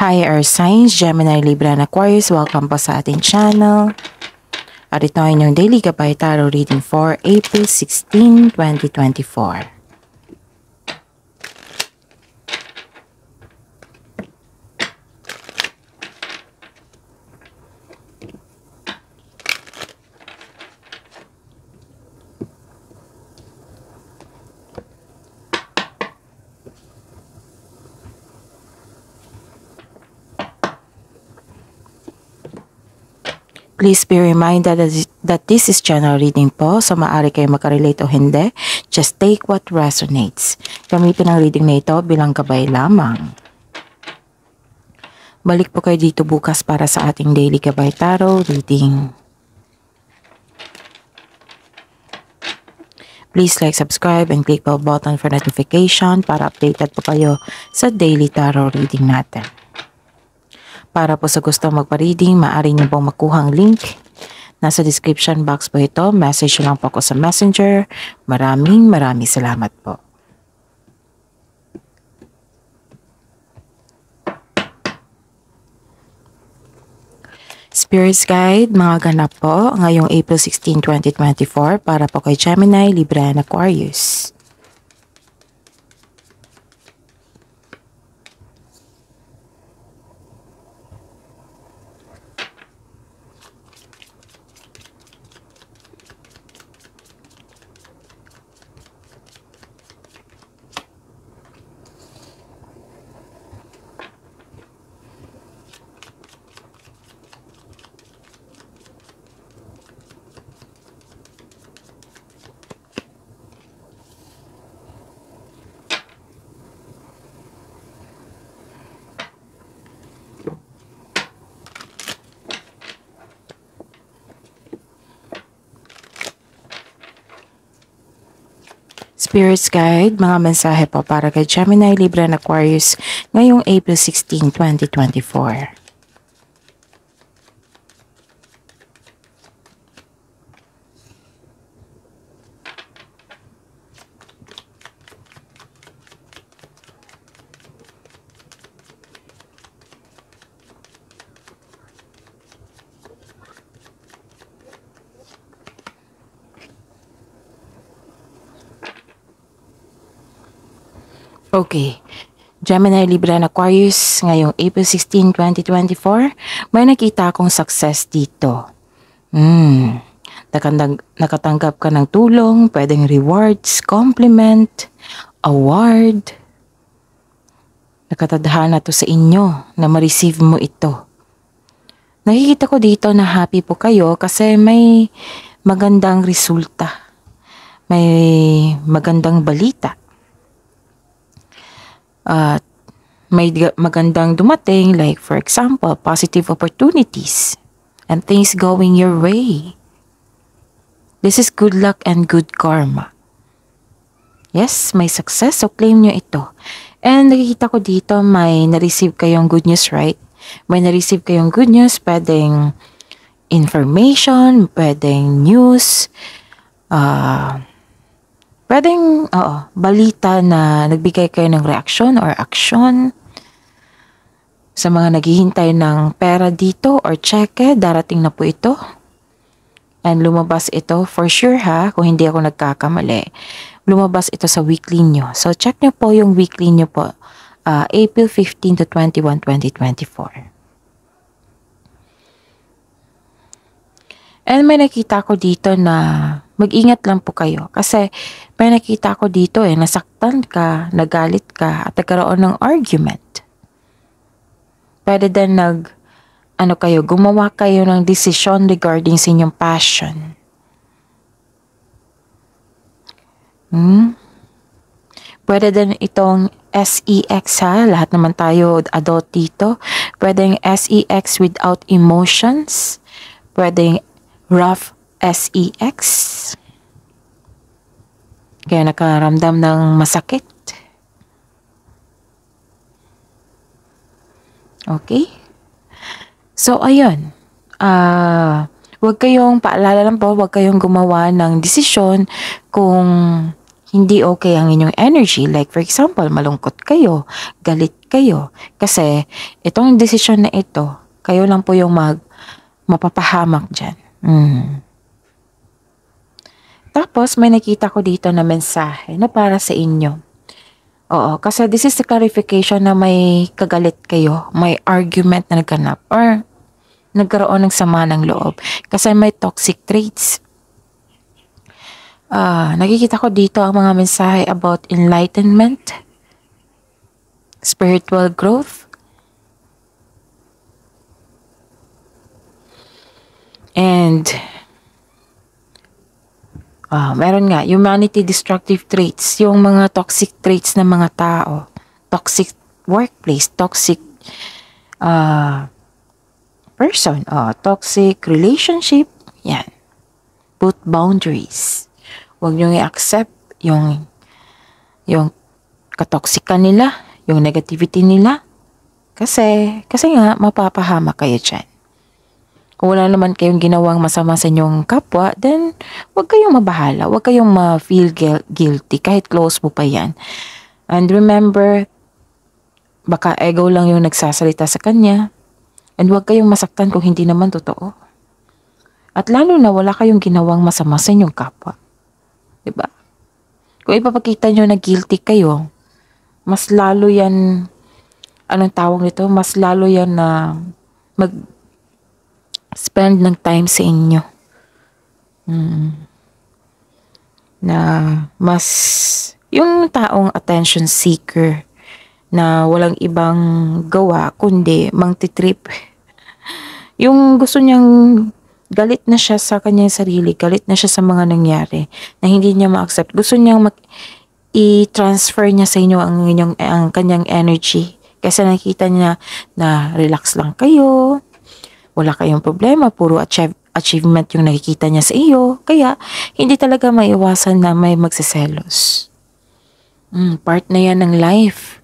Hi Earth Signs, Gemini, Libra, and Aquarius. Welcome po sa ating channel. At ito ay inyong Daily Gabay Tarot Reading for April 16, 2024. Please be reminded that this is general reading po, so maaari kayo makarelate o hindi. Just take what resonates. Gamitin ang reading na ito bilang gabay lamang. Balik po kayo dito bukas para sa ating Daily Gabay Tarot Reading. Please like, subscribe, and click bell button for notification para updated po kayo sa Daily Tarot Reading natin. Para po sa gusto magpa-reading, maaari niyo pong makuhang link. Nasa description box po ito. Message lang po ako sa Messenger. Maraming salamat po. Spirits Guide, mga ganap po ngayong April 16, 2024 para po kay Gemini, Libra, and Aquarius. Spirits Guide, mga mensahe po para kay Gemini, Libra, and Aquarius ngayong April 16, 2024. Okay, Gemini, Libra, and Aquarius, ngayong April 16, 2024, may nakita akong success dito. Nakatanggap ka ng tulong, pwedeng rewards, compliment, award. Nakatadhana to sa inyo na ma-receive mo ito. Nakikita ko dito na happy po kayo kasi may magandang resulta. May magandang balita. At may magandang dumating, like for example, positive opportunities and things going your way. This is good luck and good karma. Yes, may success, so claim nyo ito. And nakikita ko dito may na-receive kayong good news, right? May na-receive kayong good news, pwedeng information, pwedeng news, pwedeng, balita na nagbigay kayo ng reaksyon or aksyon. Sa mga naghihintay ng pera dito or cheque, darating na po ito. And lumabas ito, for sure ha, kung hindi ako nagkakamali, lumabas ito sa weekly nyo. So check nyo po yung weekly nyo po, April 15 to 21, 2024. And may nakita ko dito na mag-ingat lang po kayo. Kasi may nakita ko dito nasaktan ka, nagalit ka, at nagkaroon ng argument. Pwede din gumawa kayo ng decision regarding sa inyong passion. Pwede din itong SEX ha, lahat naman tayo adult dito. Pwedeng SEX without emotions. Pwedeng rough SEX. Kaya nakaramdam ng masakit. Okay? So, ayun. Huwag kayong, paalala lang po, huwag kayong gumawa ng desisyon kung hindi okay ang inyong energy. Like for example, malungkot kayo, galit kayo. Kasi itong desisyon na ito, kayo lang po yung mapapahamak dyan. Tapos may nakita ko dito na mensahe na para sa inyo. Oo, kasi this is the clarification na may kagalit kayo, may argument na nagkanap, or nagkaroon ng sama ng loob. Kasi may toxic traits. Nakikita ko dito ang mga mensahe about enlightenment, spiritual growth, and meron nga, humanity destructive traits, yung mga toxic traits ng mga tao, toxic workplace, toxic person, toxic relationship, yan. Put boundaries. Huwag nyo i-accept yung katoksikan nila, yung negativity nila. Kasi nga, mapapahama kayo dyan. Kung wala naman kayong ginawang masama sa inyong kapwa, then huwag kayong mabahala. Huwag kayong ma-feel guilty kahit close mo pa yan. And remember, baka ego lang yung nagsasalita sa kanya. And huwag kayong masaktan kung hindi naman totoo. At lalo na wala kayong ginawang masama sa inyong kapwa. Diba? Kung ipapakita nyo na guilty kayo, mas lalo yan, anong tawag nito? Mas lalo yan na spend ng time sa inyo. Na mas, yung taong attention seeker na walang ibang gawa kundi mangtitrip. Yung gusto niyang galit na siya sa kanyang sarili, galit na siya sa mga nangyari na hindi niya ma-accept. Gusto niyang i-transfer niya sa inyo ang kanyang energy. Kasi nakita niya na relax lang kayo, wala kayong problema, puro achievement yung nakikita niya sa iyo. Kaya hindi talaga maiwasan na may magseselos. Part na yan ng life.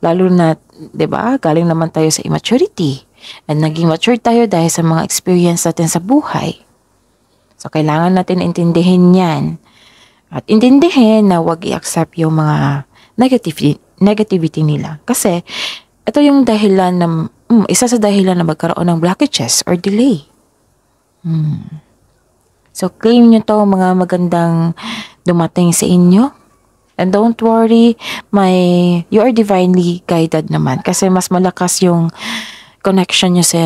Lalo na, 'di ba? Galing naman tayo sa immaturity. And naging mature tayo dahil sa mga experience natin sa buhay. So, kailangan natin intindihin yan. At intindihin na wag i-accept yung mga negativity nila. Kasi, ito yung dahilan na, isa sa dahilan na magkaroon ng blockages or delay. So, claim nyo to mga magandang dumating sa inyo. And don't worry, you are divinely guided naman. Kasi mas malakas yung connection nyo sa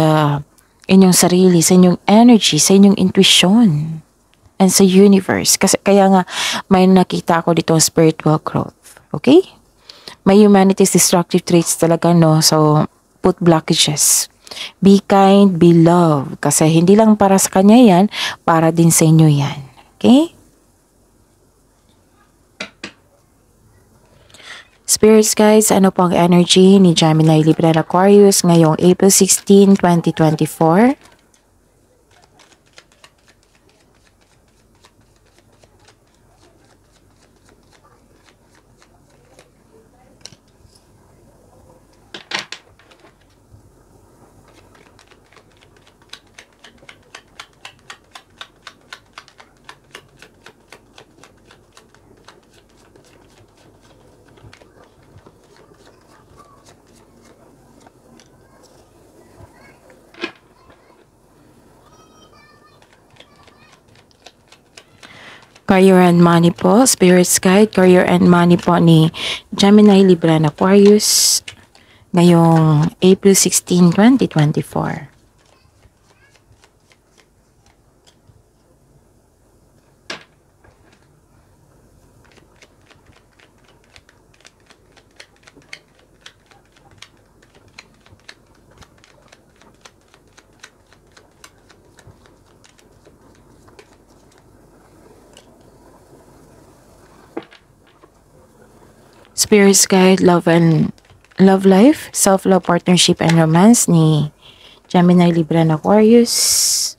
inyong sarili, sa inyong energy, sa inyong intuition, and sa universe. Kasi kaya nga, may nakita ako dito spiritual growth. Okay? May humanity's destructive traits talaga, no? So, put blockages. Be kind, be love. Kasi hindi lang para sa kanya yan, para din sa inyo yan. Okay? Spirits guys, ano po ang energy ni Gemini, Libra, Aquarius ngayong April 16, 2024? Career and money po, Spirits Guide, career and money po ni Gemini, Libra, Aquarius ngayong April 16, 2024. Spirits Guide, love life, self-love, partnership, and romance ni Gemini, Libra, Aquarius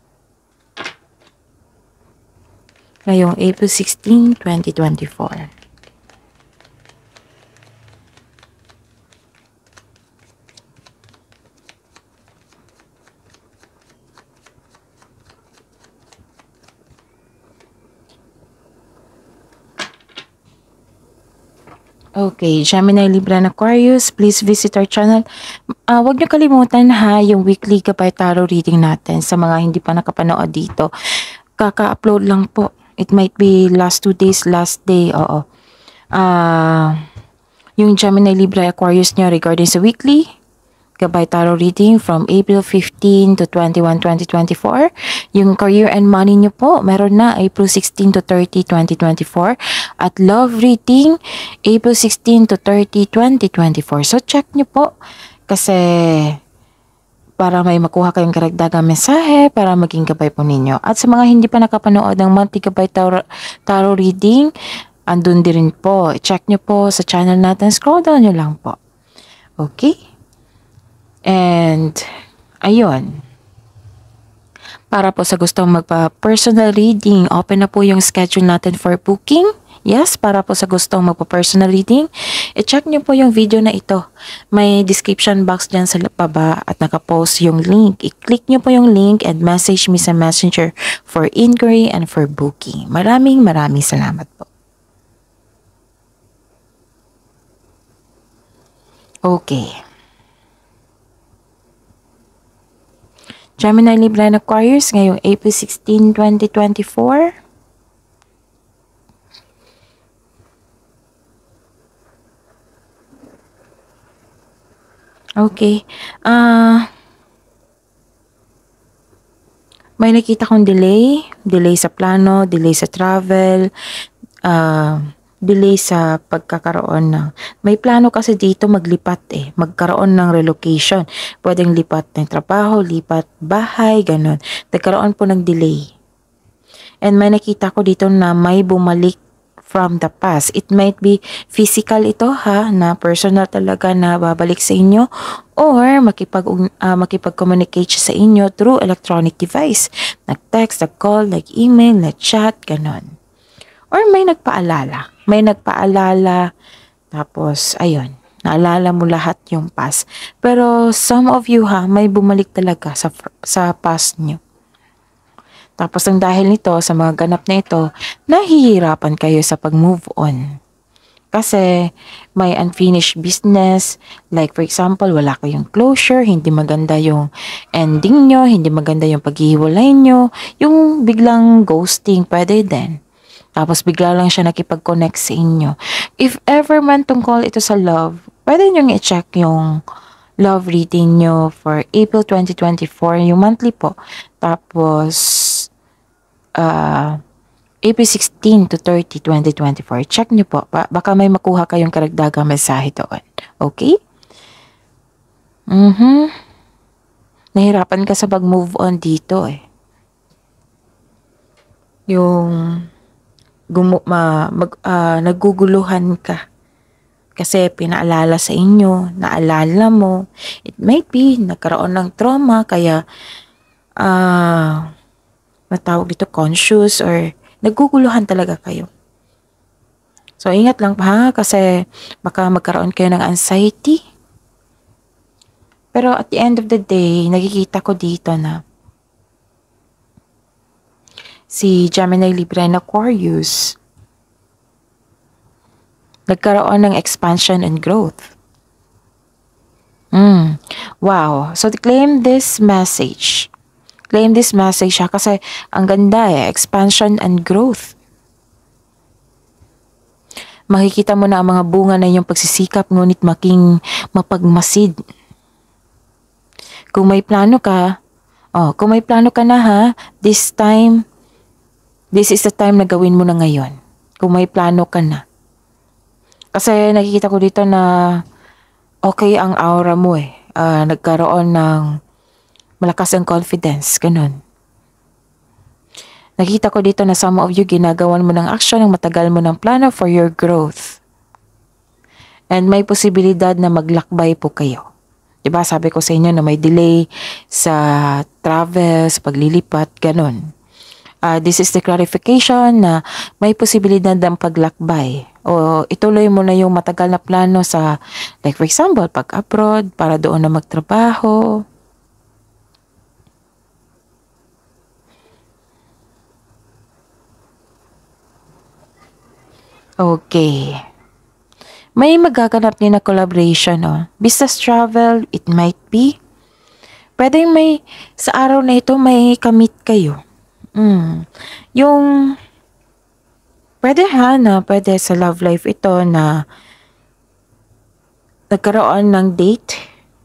ngayong April 16, 2024. Okay, Gemini, Libra, and Aquarius, please visit our channel. Huwag niyo kalimutan ha, yung weekly Gabay Tarot reading natin sa mga hindi pa nakapanood dito. Kaka-upload lang po. It might be last 2 days, last day, oo. Yung Gemini, Libra, Aquarius niyo regarding sa weekly Gabay Tarot reading from April 15 to 21, 2024. Yung career and money nyo po, meron na April 16 to 30, 2024. At love reading, April 16 to 30, 2024. So check nyo po kasi para may makuha kayong karagdagang mensahe para maging gabay po ninyo. At sa mga hindi pa nakapanood ng monthly Gabay Tarot reading, andun din rin po. Check nyo po sa channel natin. Scroll down nyo lang po. Okay? And, ayun. Para po sa gustong magpa-personal reading, open na po yung schedule natin for booking. Yes, para po sa gustong magpa-personal reading, i-check nyo po yung video na ito. May description box dyan sa baba at nakapost yung link. I-click nyo po yung link and message me sa messenger for inquiry and for booking. Maraming salamat po. Okay. Gemini, Libra, and Aquarius ngayong April 16, 2024. Okay. May nakita kong delay. Delay sa plano, delay sa travel, delay sa pagkakaroon ng... May plano kasi dito maglipat magkaroon ng relocation. Pwedeng lipat ng trabaho, lipat bahay, ganun. Nagkaroon po ng delay. And may nakita ko dito na may bumalik from the past. It might be physical ito ha, na personal talaga na babalik sa inyo or makipag-communicate sa inyo through electronic device. Nag-text, nag-call, nag-email, nag-chat, ganun. Or may nagpaalala. Tapos, ayun, naalala mo lahat yung past. Pero some of you ha, may bumalik talaga sa past nyo. Tapos ang dahil nito, sa mga ganap na ito, nahihirapan kayo sa pag-move on. Kasi may unfinished business, like for example, wala kayong closure, hindi maganda yung ending nyo, hindi maganda yung paghihiwalay nyo, yung biglang ghosting, pwede din. Tapos bigla lang siya nakipag-connect sa inyo. If ever man tungkol ito sa love, pwede nyo i-check yung love reading nyo for April 2024, yung monthly po. Tapos, April 16 to 30, 2024. Check nyo po. Baka may makuha kayong karagdagang mensahe doon. Okay? Nahirapan ka sa pag-move on dito Yung naguguluhan ka. Kasi pinaalala sa inyo, naalala mo. It might be, nagkaroon ng trauma, kaya, matawag dito, conscious, or naguguluhan talaga kayo. So, ingat lang ha, kasi baka magkaroon kayo ng anxiety. Pero at the end of the day, nakikita ko dito na si Gemini, Libra, and Aquarius nagkaroon ng expansion and growth. Wow. So, claim this message. Claim this message siya kasi ang ganda expansion and growth. Makikita mo na ang mga bunga na iyong pagsisikap ngunit mapagmasid. Kung may plano ka na ha, this is the time na gawin mo na ngayon. Kung may plano ka na. Kasi nakikita ko dito na okay ang aura mo nagkaroon ng malakas ang confidence, ganun. Nakita ko dito na some of you ginagawan mo ng action ng matagal mo ng plano for your growth. And may posibilidad na maglakbay po kayo. Diba sabi ko sa inyo na may delay sa travel, sa paglilipat, ganun. This is the clarification na may posibilidad ng paglakbay o ituloy mo na yung matagal na plano sa, like for example, pag-abroad para doon na magtrabaho. Okay. May magaganap din na collaboration, no? Business travel, it might be. Pwedeng may, sa araw na ito, may kamit kayo. Yung, pwede pwede sa love life ito na nagkaroon ng date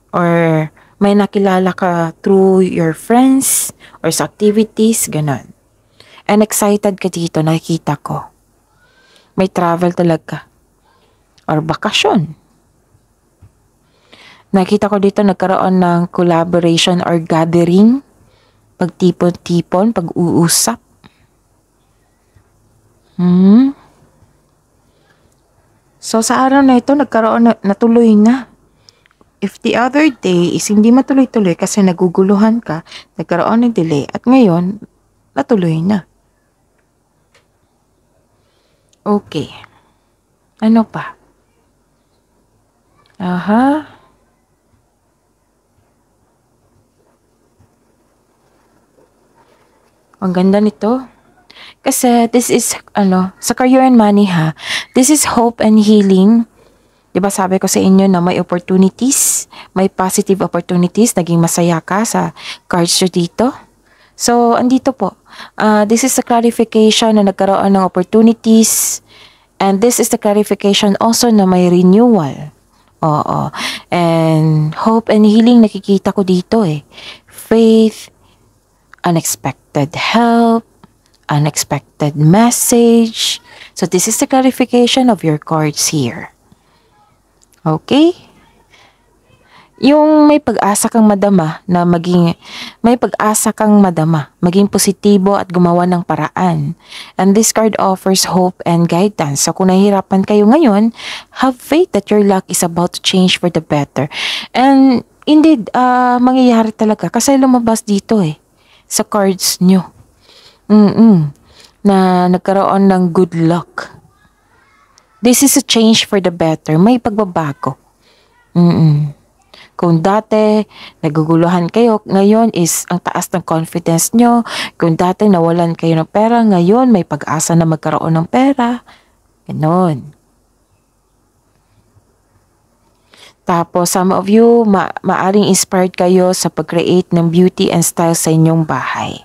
or may nakilala ka through your friends or sa activities, ganon. And excited ka dito, nakikita ko. May travel talaga. Or bakasyon. Nakita ko dito nagkaroon ng collaboration or gathering. Pagtipon-tipon, pag-uusap. So sa araw na ito, nagkaroon natuloy na. If the other day is hindi matuloy-tuloy kasi naguguluhan ka, nagkaroon ng delay at ngayon, natuloy na. Okay. Ano pa? Ang ganda nito. Kasi this is, sa career and money this is hope and healing. Diba sabi ko sa inyo na may opportunities, may positive opportunities, naging masaya ka sa cards nyo dito. So, andito po. This is the clarification na nagkaroon ng opportunities. And this is the clarification also na may renewal. Oo. And hope and healing nakikita ko dito Faith, unexpected help, unexpected message. So, this is the clarification of your cards here. Okay? Yung may pag-asa kang madama na maging positibo at gumawa ng paraan. And this card offers hope and guidance. So kung nahihirapan kayo ngayon, have faith that your luck is about to change for the better. And indeed, mangyayari talaga kasi lumabas dito sa cards nyo. Na nagkaroon ng good luck. This is a change for the better. May pagbabago. Kung dati naguguluhan kayo, ngayon is ang taas ng confidence nyo. Kung dati nawalan kayo ng pera, ngayon may pag-asa na magkaroon ng pera. Ganon. Tapos, some of you, maaring inspired kayo sa pag-create ng beauty and style sa inyong bahay.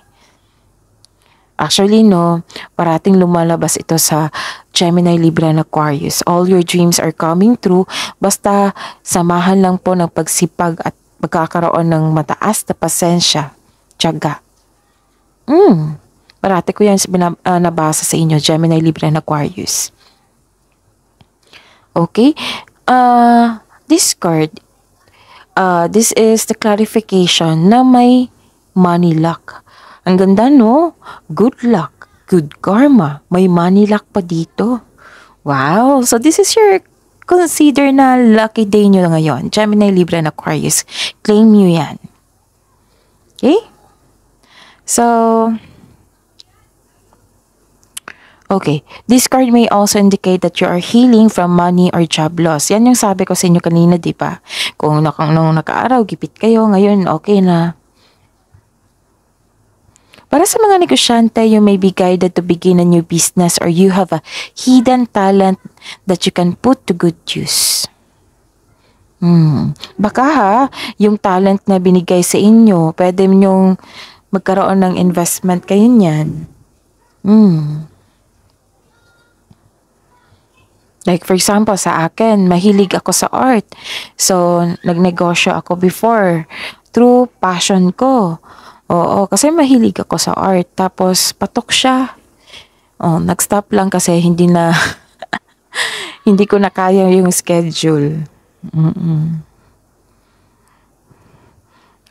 Actually, parating lumalabas ito sa Gemini, Libra, and Aquarius. All your dreams are coming true. Basta samahan lang po ng pagsipag at magkakaroon ng mataas na pasensya. Tiyaga. Parati ko yan nabasa sa inyo, Gemini, Libra, and Aquarius. Okay? This card, this is the clarification na may money luck. Ang ganda, no? Good luck, good karma. May money luck pa dito. Wow! So this is your consider na lucky day nyo ngayon. Gemini, Libra, and Aquarius. Claim nyo yan. Okay? So, okay. This card may also indicate that you are healing from money or job loss. Yan yung sabi ko sa inyo kanina, di ba? Kung nung nakaaraw, gipit kayo, ngayon okay na. Para sa mga negosyante, you may be guided to begin a new business or you have a hidden talent that you can put to good use. Baka yung talent na binigay sa inyo, pwede nyong magkaroon ng investment kayo niyan. Like for example, sa akin, mahilig ako sa art. So, nagnegosyo ako before through passion ko. Oo, kasi mahilig ako sa art. Tapos, patok siya. Nag-stop lang kasi hindi ko na kaya yung schedule.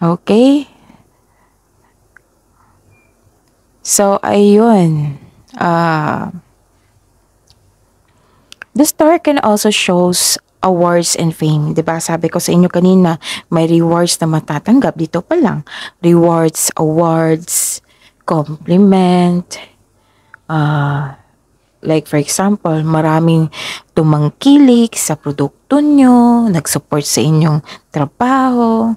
Okay? So, ayun. The star can also shows awards and fame. Diba? Sabi ko sa inyo kanina, may rewards na matatanggap. Dito pa lang. Rewards, awards, compliment. Like for example, maraming tumangkilik sa produkto nyo, nag-support sa inyong trabaho.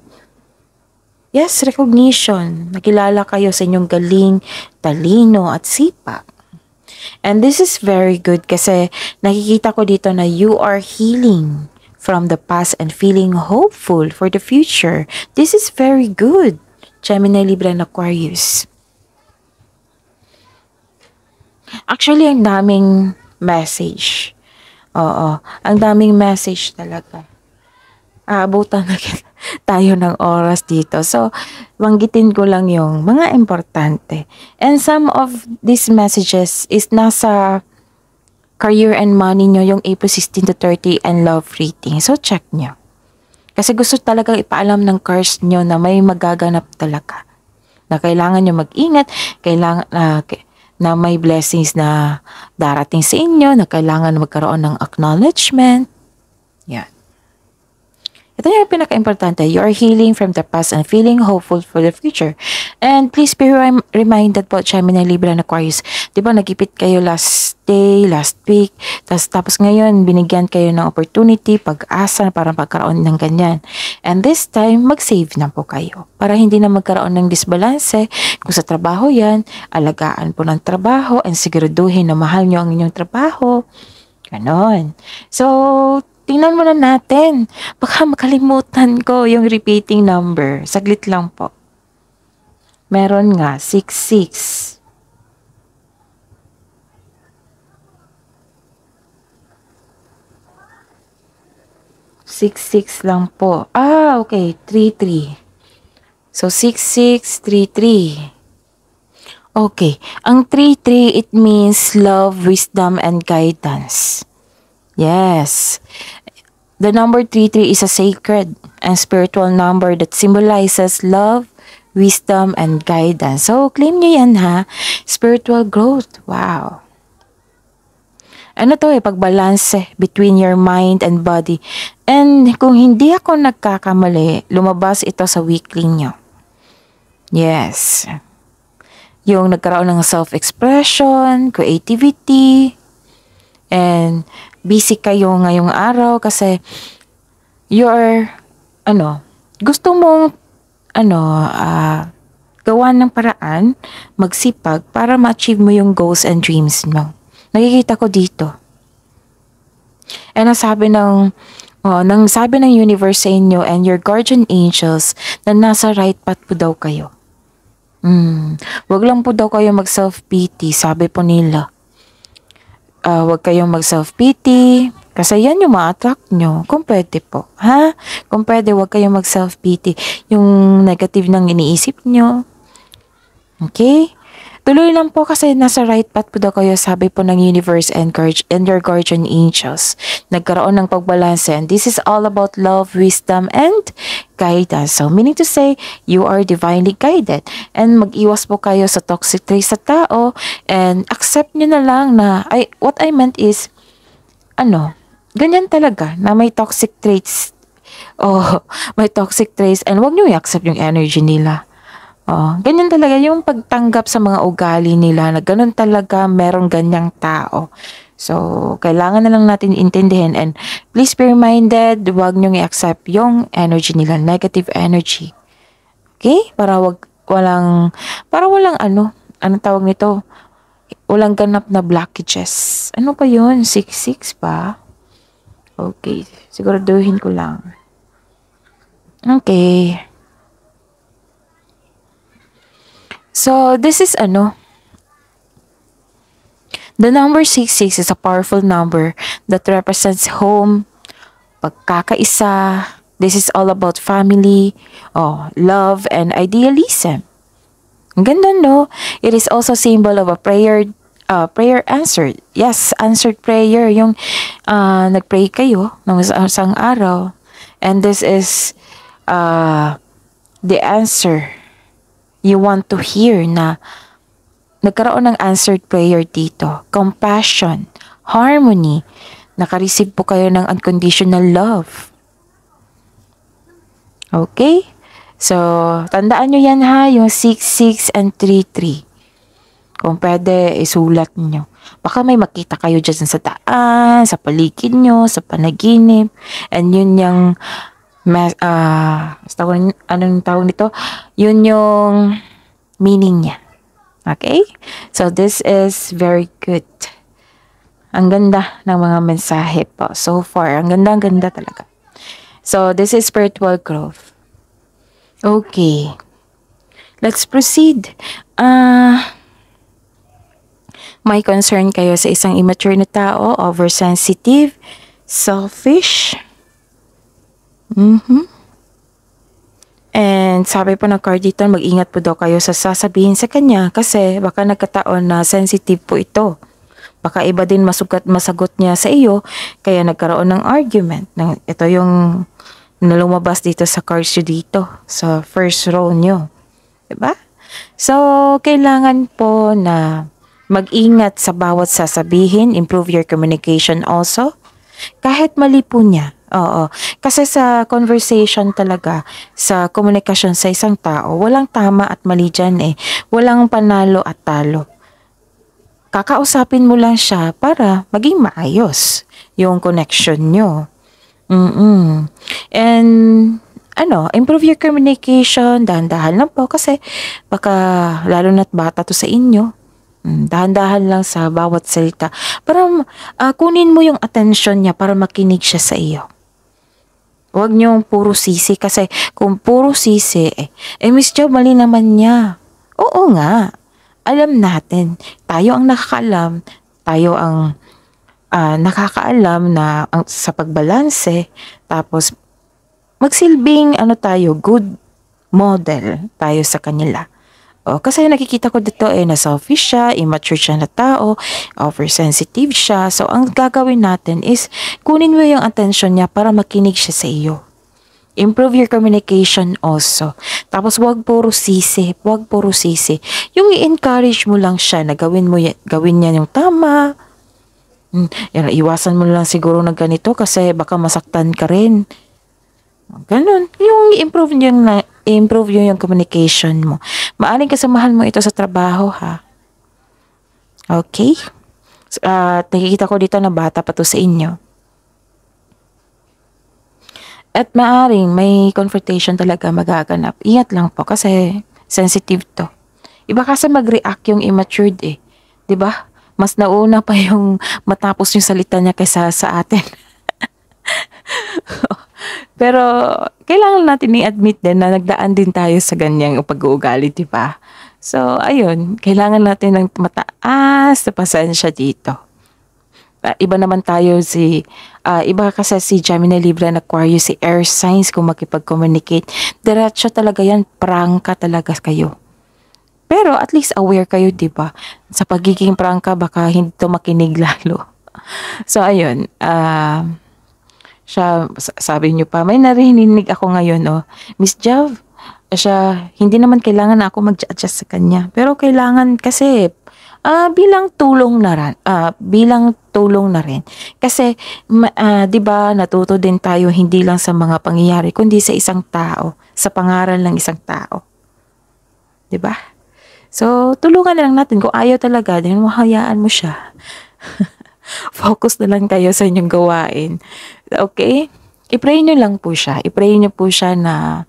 Yes, recognition. Nakilala kayo sa inyong galing, talino at sipag. And this is very good kasi nakikita ko dito na you are healing from the past and feeling hopeful for the future. This is very good, Gemini, Libra, and Aquarius. Actually, ang daming message. Oo, ang daming message talaga. Aabutan na tayo ng oras dito. So, banggitin ko lang yung mga importante. And some of these messages is nasa career and money nyo, yung April 16 to 30 and love reading. So, check nyo. Kasi gusto talaga ipaalam ng cards nyo na may magaganap talaga. Na kailangan nyo mag-ingat, kailangan na may blessings na darating sa inyo, na kailangan magkaroon ng acknowledgement. Yan. Ito yung pinaka-importante. You are healing from the past and feeling hopeful for the future. And please be reminded po, Gemini, Libra, and Aquarius. Diba nagipit kayo last day, last week, tapos ngayon, binigyan kayo ng opportunity, pag-asa, para pagkaroon ng ganyan. And this time, mag-save na po kayo. Para hindi na magkaroon ng disbalance. Kung sa trabaho yan, alagaan po ng trabaho and siguraduhin na mahal nyo ang inyong trabaho. Ganon. So, tingnan muna natin. Baka makalimutan ko yung repeating number. Saglit lang po. Meron nga, 66. 66 lang po. Okay. 33. So, 6633. Okay. Ang 33, it means love, wisdom, and guidance. Yes. The number 33 is a sacred and spiritual number that symbolizes love, wisdom, and guidance. So, claim nyo yan ha. Spiritual growth. Wow. Ano to pagbalance between your mind and body. And kung hindi ako nagkakamali, lumabas ito sa weekly nyo. Yes. Yung nagkaroon ng self-expression, creativity, and busy kayo ngayong araw kasi you're, gusto mong, gawa ng paraan, magsipag para ma-achieve mo yung goals and dreams mo. Nakikita ko dito. And sabi ng universe sa inyo and your guardian angels na nasa right path po daw kayo. Wag lang po daw kayo mag-self-pity, sabi po nila. Wag kayong mag-self-pity kasi yan yung ma-attract nyo. Kung pwede po. Ha? Kung pwede, wag kayong mag-self-pity. Yung negative nang iniisip nyo. Okay? Tuloy lang po kasi nasa right path po daw kayo, sabi po ng universe and your guardian angels. Nagkaroon ng pagbalanse and this is all about love, wisdom, and guidance. So, meaning to say, you are divinely guided. And mag-iwas po kayo sa toxic traits sa tao and accept nyo na lang na, what I meant is, ganyan talaga na may toxic traits. May toxic traits and wag nyo i-accept yung energy nila. Ganyan talaga yung pagtanggap sa mga ugali nila na ganun talaga merong ganyang tao. So, kailangan na lang natin intindihin and please be reminded, huwag niyong i-accept yung energy nila, negative energy. Okay? Walang anong tawag nito? Walang ganap na blockages. Ano pa yun? 66 pa? Okay. Siguraduhin ko lang. Okay. So, this is the number 66 is a powerful number that represents home, pagkakaisa. This is all about family, love, and idealism. Ang ganda, no? It is also symbol of a prayer answered. Yes, answered prayer. Yung nagpray kayo ng isang araw. And this is the answer you want to hear na nagkaroon ng answered prayer dito. Compassion, harmony, nakareceive po kayo ng unconditional love. Okay? So, tandaan nyo yan ha, yung 66 and 33. Kung pwede, isulat nyo. Baka may makita kayo dyan sa daan, sa paligid nyo, sa panaginip. And yun yung anong tawag nito? Yun yung meaning niya. Okay? So, this is very good. Ang ganda ng mga mensahe po. So far, ang ganda talaga. So, this is spiritual growth. Okay. Let's proceed. May concern kayo sa isang immature na tao, oversensitive, selfish. And sabi po ng card dito, mag-ingat po daw kayo sa sasabihin sa kanya kasi baka nagkataon na sensitive po ito. Baka iba din masagot niya sa iyo, kaya nagkaroon ng argument. Ito yung nalumabas dito sa cards nyo dito, sa first row nyo. Diba? So, kailangan po na mag-ingat sa bawat sasabihin, improve your communication also. Kahit mali po niya. Oo. Kasi sa conversation talaga, sa komunikasyon sa isang tao, walang tama at mali dyan eh. Walang panalo at talo. Kakausapin mo lang siya para maging maayos yung connection nyo. And improve your communication, dahan-dahan lang po kasi baka lalo na't bata to sa inyo. Dahan-dahan lang sa bawat salita para kunin mo yung attention niya para makinig siya sa iyo. Huwag niyong puro sisi kasi kung puro sisi, Miss Jo, mali naman niya. Oo nga, alam natin. Tayo ang nakakaalam, tayo ang nakakaalam na sa pagbalanse, tapos magsilbing good model tayo sa kanila. Kasi nakikita ko dito na selfish siya, immature siya na tao, oversensitive siya. So, ang gagawin natin is kunin mo yung attention niya para makinig siya sa iyo. Improve your communication also. Tapos, wag puro sisi. Yung i-encourage mo lang siya na gawin niya yung tama. Iwasan mo lang siguro na ganito kasi baka masaktan ka rin. Ganun. Yung i-improve yung communication mo. Maaring kasamahan mo ito sa trabaho, ha? Okay? Nakikita ko dito na bata pa to sa inyo. At maaring may confrontation talaga magaganap. Ingat lang po kasi sensitive to. Iba kasi mag-react yung immatured eh. 'Di ba? Mas nauna pa yung matapos yung salita niya kaysa sa atin. Pero kailangan natin i-admit din na nagdaan din tayo sa ganyang pag-uugali, di ba? So, ayun, kailangan natin ng mataas na pasensya dito. Iba naman tayo iba kasi si Gemini, Libra, and Aquarius, si air signs kung makipag-communicate. Diretso talaga yan, prangka talaga kayo. Pero at least aware kayo, di ba? Sa pagiging prangka, baka hindi to makinig lalo. So, ayun, siya, sabi niyo pa, may narinig ako ngayon, Miss Jav, siya, hindi naman kailangan na ako mag-adjust sa kanya. Pero kailangan kasi, bilang tulong na rin. Kasi, di ba, natuto din tayo hindi lang sa mga pangyayari, kundi sa isang tao, sa pangaral ng isang tao. Di ba? So, tulungan na lang natin. Kung ayaw talaga, din mahayaan mo siya. Focus na lang kayo sa inyong gawain. Okay? I-pray nyo lang po siya. I-pray nyo po siya na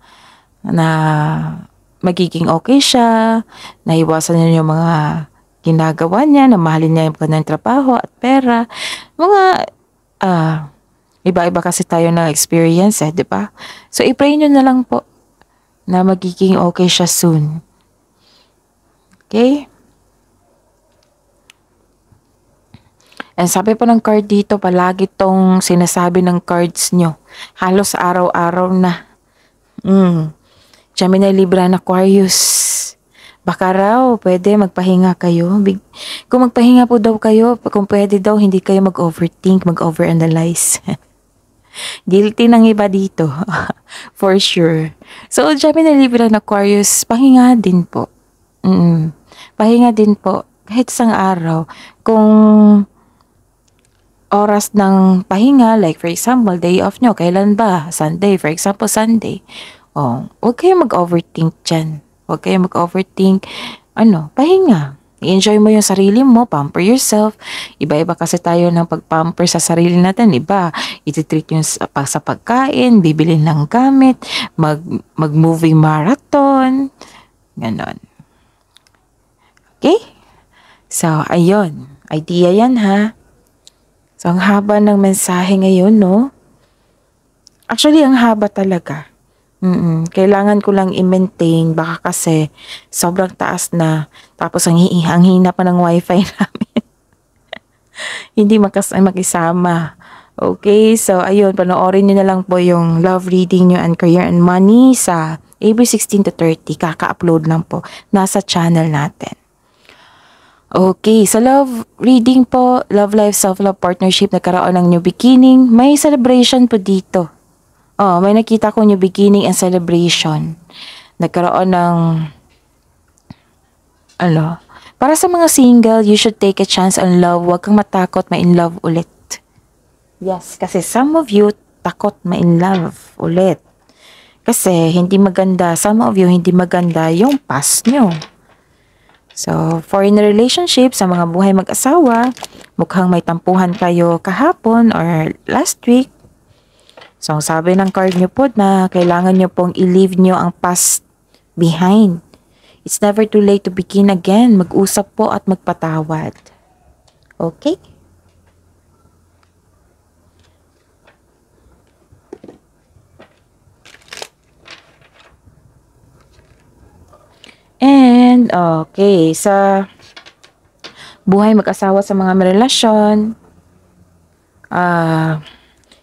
magiging okay siya, na iwasan niya yung mga ginagawa niya, na mahalin niya yung kanyang trabaho at pera. Mga, iba-iba kasi tayo na experience di ba? So, i-pray nyo na lang po na magiging okay siya soon. Okay? And sabi po ng card dito, palagi tong sinasabi ng cards nyo. Halos araw-araw na. Gemini, Libra, and Aquarius. Baka raw, pwede magpahinga kayo. Kung magpahinga po daw kayo, kung pwede daw, hindi kayo mag-overthink, mag-overanalyze. Guilty ng iba dito. For sure. So, Gemini, Libra, and Aquarius, pahinga din po. Pahinga din po. Kahit isang araw. Kung oras ng pahinga, like for example, day off nyo, kailan ba? Sunday, for example, Sunday. Huwag kayo mag-overthink dyan. Huwag kayo mag-overthink. Pahinga. I-enjoy mo yung sarili mo, pamper yourself. Iba-iba kasi tayo ng pag-pamper sa sarili natin. Iba, iti-treat yung sa pagkain, bibili ng gamit, mag-movie marathon, ganon. Okay? So, ayun. Idea yan ha. So, ang haba ng mensahe ngayon, no? Actually, ang haba talaga. Kailangan ko lang i-maintain. Baka kasi sobrang taas na. Tapos ang hina pa ng wifi namin. Hindi makisama. Okay, so ayun, panoorin niyo na lang po yung love reading nyo and career and money sa April 16 to 30. Kaka-upload lang po. Nasa channel natin. Okay, sa love reading po, love life, self-love partnership, nagkaroon ng new beginning. May celebration po dito. Oh, may nakita ko new beginning and celebration. Nagkaroon ng para sa mga single, you should take a chance on love. Huwag kang matakot ma-in love ulit. Yes, kasi some of you takot ma-in love ulit. Kasi hindi maganda, some of you hindi maganda yung past nyo. So, for in a relationship, sa mga buhay mag-asawa, mukhang may tampuhan kayo kahapon or last week. So, sabi ng card nyo po na kailangan nyo pong i-leave nyo ang past behind. It's never too late to begin again. Mag-usap po at magpatawad. Okay? And, okay, sa buhay mag-asawa sa mga relasyon,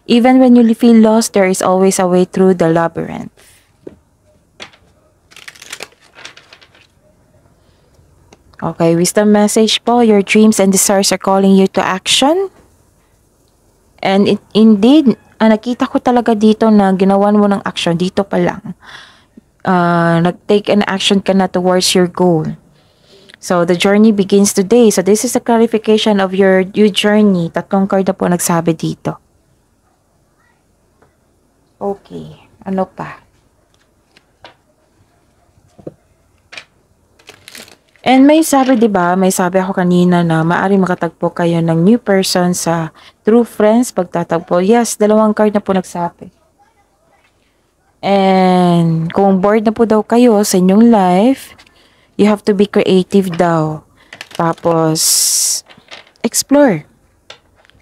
even when you feel lost, there is always a way through the labyrinth. Okay, wisdom message po, your dreams and desires are calling you to action. And indeed, nakita ko talaga dito na ginawan mo ng action dito pa lang. Nag-take an action ka na towards your goal. So, the journey begins today. So, this is a clarification of your journey. Tatlong card na po nagsabi dito. Okay. Ano pa? And may sabi, diba? May sabi ako kanina na maaari makatagpo kayo ng new person sa true friends pagtatagpo. Yes, dalawang card na po nagsabi. And kung bored na po daw kayo sa inyong life, you have to be creative daw. Tapos, explore.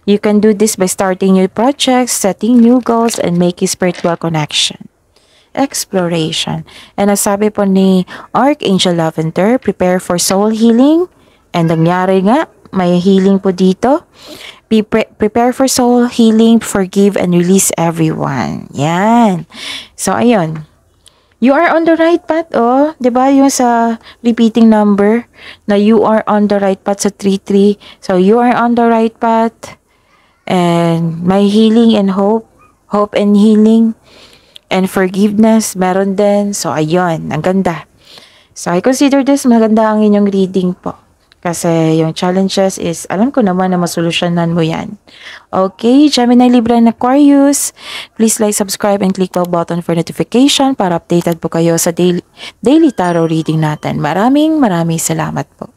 You can do this by starting new projects, setting new goals, and making spiritual connection. Exploration. And ang sabi po ni Archangel Lavender, prepare for soul healing. And nangyari nga, may healing po dito. Prepare for soul healing, forgive, and release everyone. Yan. So, ayun. You are on the right path, oh. Diba yung sa repeating number na you are on the right path sa 33. So, you are on the right path. And may healing and hope. Hope and healing. And forgiveness, meron din. So, ayun. Ang ganda. So, I consider this maganda ang inyong reading po. Kasi yung challenges is, alam ko naman na masolusyonan mo yan. Okay, Gemini, Libra, and Aquarius. Please like, subscribe, and click the button for notification para updated po kayo sa daily tarot reading natin. Maraming salamat po.